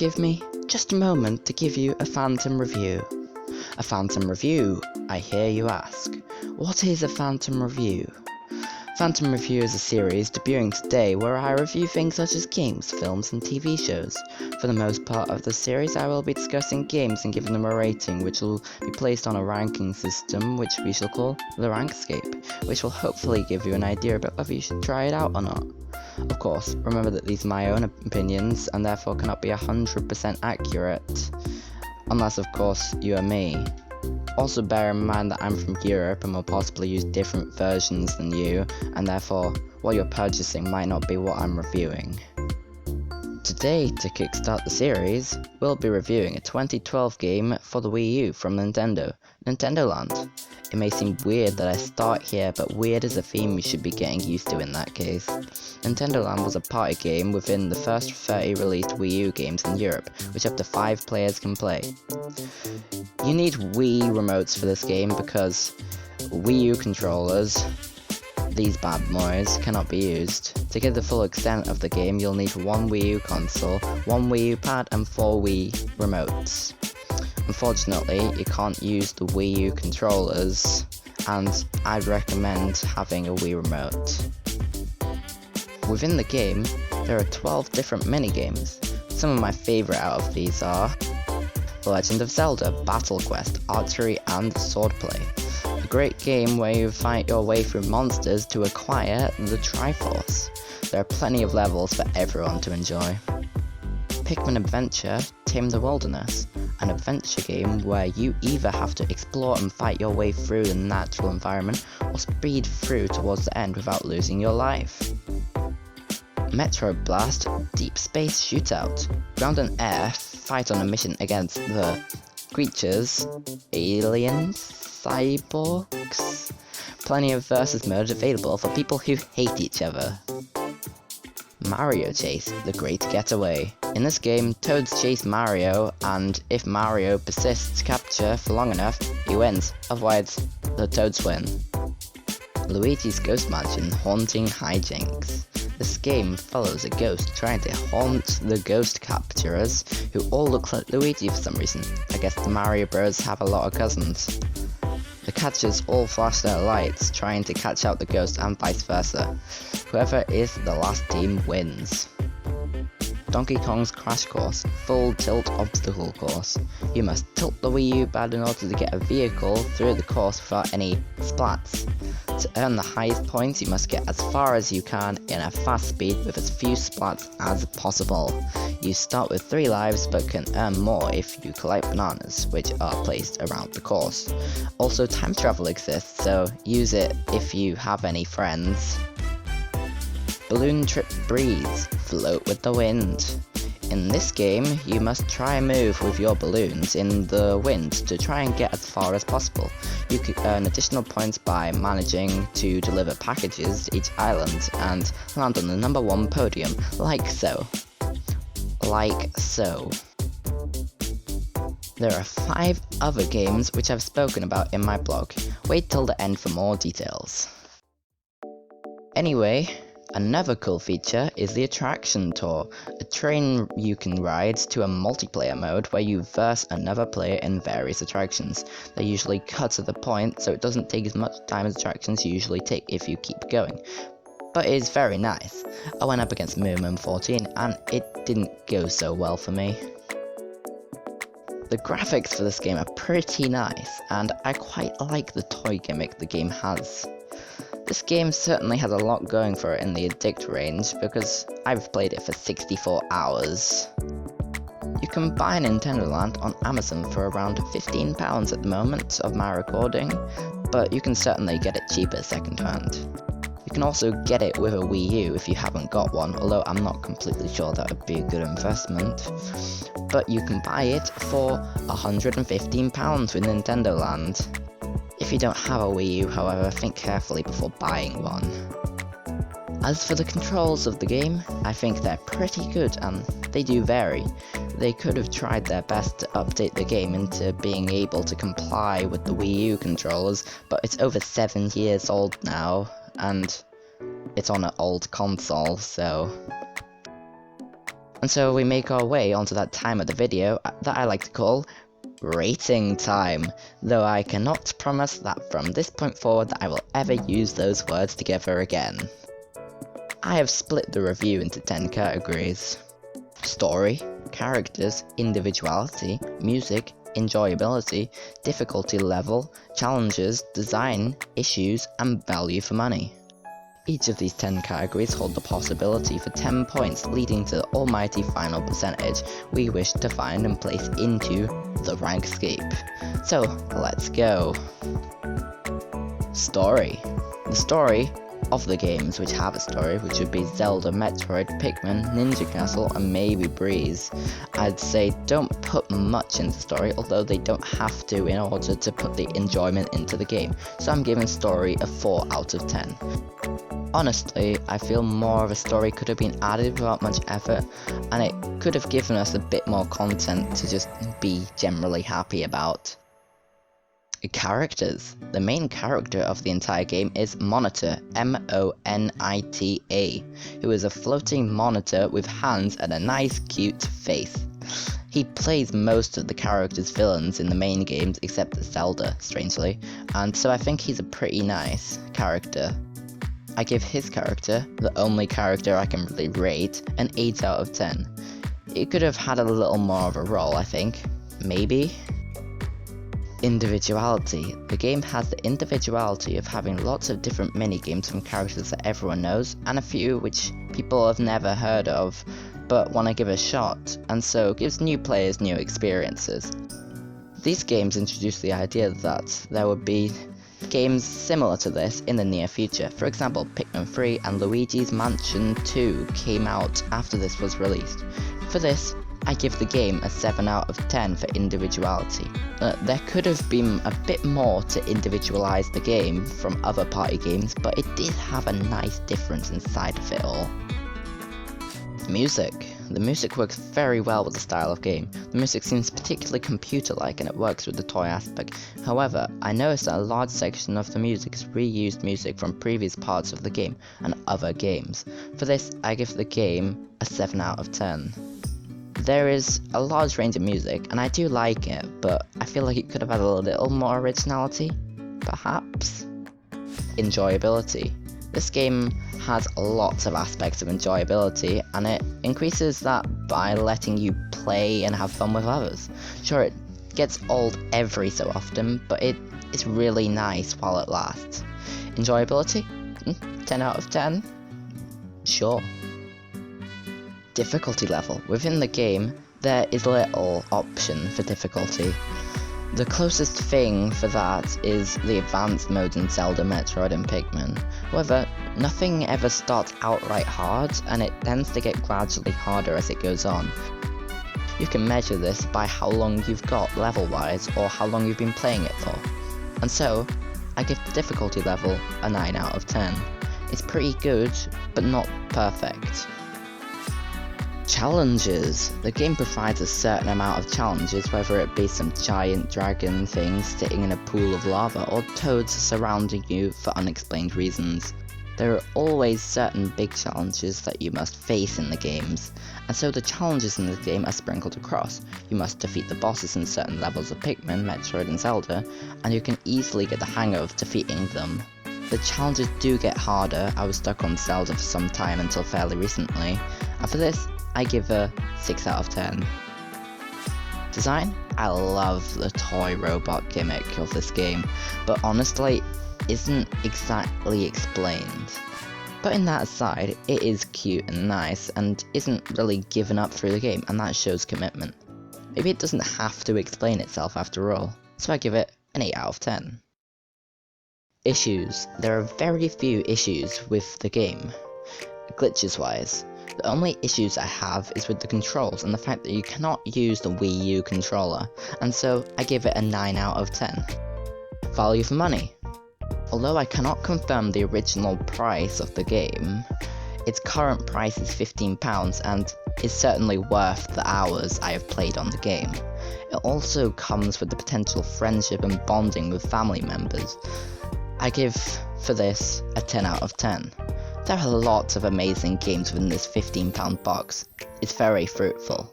give me just a moment to give you a Phantom review. A Phantom review, I hear you ask. What is a Phantom review? Phantom Review is a series debuting today where I review things such as games, films, and TV shows. For the most part of the series, I will be discussing games and giving them a rating, which will be placed on a ranking system, which we shall call the Rankscape, which will hopefully give you an idea about whether you should try it out or not. Of course, remember that these are my own opinions, and therefore cannot be 100% accurate, unless of course you are me. Also bear in mind that I'm from Europe and will possibly use different versions than you, and therefore what you're purchasing might not be what I'm reviewing. Today, to kickstart the series, we'll be reviewing a 2012 game for the Wii U from Nintendo, Nintendo Land. It may seem weird that I start here, but weird is a theme you should be getting used to in that case. Nintendo Land was a party game within the first 30 released Wii U games in Europe, which up to 5 players can play. You need Wii remotes for this game because Wii U controllers, these bad boys, cannot be used. To get the full extent of the game, you'll need one Wii U console, one Wii U pad, and 4 Wii remotes. Unfortunately, you can't use the Wii U controllers, and I'd recommend having a Wii remote. Within the game, there are 12 different mini-games. Some of my favourite out of these are The Legend of Zelda, Battle Quest, Archery, and Swordplay. A great game where you fight your way through monsters to acquire the Triforce. There are plenty of levels for everyone to enjoy. Pikmin Adventure, Tame the Wilderness, an adventure game where you either have to explore and fight your way through the natural environment or speed through towards the end without losing your life. Metro Blast, Deep Space Shootout. Ground and air fight on a mission against the creatures, aliens, cyborgs. Plenty of versus modes available for people who hate each other. Mario Chase, The Great Getaway. In this game, Toads chase Mario, and if Mario persists to capture for long enough, he wins, otherwise the Toads win. Luigi's Ghost Mansion, Haunting Hijinks. This game follows a ghost trying to haunt the ghost capturers, who all look like Luigi for some reason. I guess the Mario Bros have a lot of cousins. The catchers all flash their lights, trying to catch out the ghost and vice versa. Whoever is the last team wins. Donkey Kong's Crash Course, Full Tilt Obstacle Course. You must tilt the Wii U pad in order to get a vehicle through the course without any splats. To earn the highest points, you must get as far as you can in a fast speed with as few splats as possible. You start with 3 lives but can earn more if you collect bananas, which are placed around the course. Also, time travel exists, so use it if you have any friends. Balloon Trip Breeze, Float with the Wind. In this game, you must try and move with your balloons in the wind to try and get as far as possible. You can earn additional points by managing to deliver packages to each island and land on the number 1 podium, like so. Like so. There are 5 other games which I've spoken about in my blog. Wait till the end for more details. Anyway, another cool feature is the Attraction Tour, a train you can ride to a multiplayer mode where you verse another player in various attractions. They usually cut to the point, so it doesn't take as much time as attractions usually take if you keep going. But it is very nice. I went up against Moon 14 and it didn't go so well for me. The graphics for this game are pretty nice, and I quite like the toy gimmick the game has. This game certainly has a lot going for it in the addict range, because I've played it for 64 hours. You can buy Nintendo Land on Amazon for around £15 at the moment of my recording, but you can certainly get it cheaper second hand. You can also get it with a Wii U if you haven't got one, although I'm not completely sure that would be a good investment. But you can buy it for £115 with Nintendo Land. If you don't have a Wii U, however, think carefully before buying one. As for the controls of the game, I think they're pretty good and they do vary. They could have tried their best to update the game into being able to comply with the Wii U controllers, but it's over 7 years old now, and it's on an old console, so And so we make our way onto that time of the video that I like to call rating time, though I cannot promise that from this point forward that I will ever use those words together again. I have split the review into 10 categories: story, characters, individuality, music, enjoyability, difficulty level, challenges, design, issues, and value for money. Each of these 10 categories hold the possibility for 10 points, leading to the almighty final percentage we wish to find and place into the rankscape. So, let's go. Story. The story of the games which have a story, which would be Zelda, Metroid, Pikmin, Ninja Castle, and maybe Breeze. I'd say don't put much into the story, although they don't have to in order to put the enjoyment into the game, so I'm giving story a 4 out of 10. Honestly, I feel more of a story could have been added without much effort, and it could have given us a bit more content to just be generally happy about. Characters. The main character of the entire game is Monita, M-O-N-I-T-A, who is a floating monitor with hands and a nice cute face. He plays most of the character's villains in the main games except Zelda, strangely, and so I think he's a pretty nice character. I give his character, the only character I can really rate, an 8 out of 10. It could have had a little more of a role, I think. Maybe? Individuality. The game has the individuality of having lots of different mini-games from characters that everyone knows, and a few which people have never heard of, but want to give a shot, and so gives new players new experiences. These games introduce the idea that there would be games similar to this in the near future. For example, Pikmin 3 and Luigi's Mansion 2 came out after this was released. For this, I give the game a 7 out of 10 for individuality. There could have been a bit more to individualize the game from other party games, but it did have a nice difference inside of it all. Music. The music works very well with the style of game. The music seems particularly computer-like and it works with the toy aspect. However, I noticed that a large section of the music is reused music from previous parts of the game and other games. For this, I give the game a 7 out of 10. There is a large range of music, and I do like it, but I feel like it could have had a little more originality, perhaps? Enjoyability. This game has lots of aspects of enjoyability, and it increases that by letting you play and have fun with others. Sure, it gets old every so often, but it is really nice while it lasts. Enjoyability? 10 out of 10? Sure. Difficulty level. Within the game, there is little option for difficulty. The closest thing for that is the advanced mode in Zelda, Metroid, and Pikmin. However, nothing ever starts outright hard, and it tends to get gradually harder as it goes on. You can measure this by how long you've got level-wise, or how long you've been playing it for. And so, I give the difficulty level a 9 out of 10. It's pretty good, but not perfect. Challenges. The game provides a certain amount of challenges, whether it be some giant dragon things sitting in a pool of lava or toads surrounding you for unexplained reasons. There are always certain big challenges that you must face in the games, and so the challenges in the game are sprinkled across. You must defeat the bosses in certain levels of Pikmin, Metroid, and Zelda, and you can easily get the hang of defeating them. The challenges do get harder. I was stuck on Zelda for some time until fairly recently, and for this, I give a 6 out of 10. Design? I love the toy robot gimmick of this game, but honestly, isn't exactly explained. Putting that aside, it is cute and nice, and isn't really given up through the game, and that shows commitment. Maybe it doesn't have to explain itself after all, so I give it an 8 out of 10. Issues. There are very few issues with the game, glitches wise. The only issues I have is with the controls and the fact that you cannot use the Wii U controller, and so I give it a 9 out of 10. Value for money. Although I cannot confirm the original price of the game, its current price is £15 and is certainly worth the hours I have played on the game. It also comes with the potential friendship and bonding with family members. I give for this a 10 out of 10. There are lots of amazing games within this £15 box. It's very fruitful.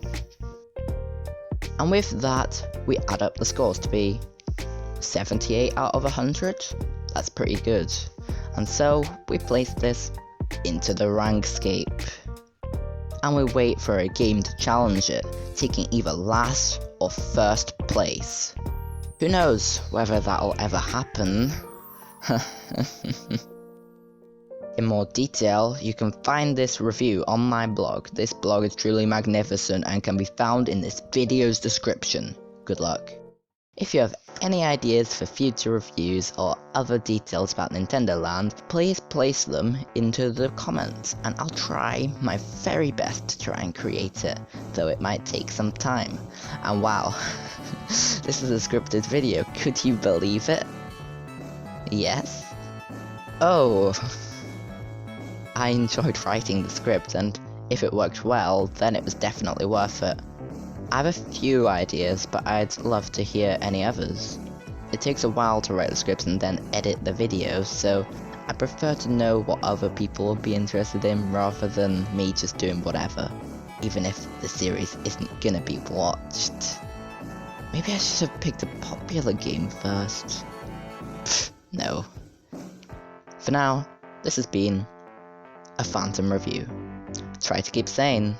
And with that, we add up the scores to be 78 out of 100. That's pretty good. And so we place this into the rankscape. And we wait for a game to challenge it, taking either last or first place. Who knows whether that'll ever happen? In more detail, you can find this review on my blog. This blog is truly magnificent and can be found in this video's description. Good luck. If you have any ideas for future reviews or other details about Nintendo Land, please place them into the comments and I'll try my very best to try and create it, though it might take some time. And wow, this is a scripted video, could you believe it? Yes? Oh, I enjoyed writing the script, and if it worked well, then it was definitely worth it. I have a few ideas, but I'd love to hear any others. It takes a while to write the scripts and then edit the videos, so I prefer to know what other people will be interested in rather than me just doing whatever, even if the series isn't gonna be watched. Maybe I should have picked a popular game first. Pfft, no. For now, this has been a Phantom review. Try to keep sane.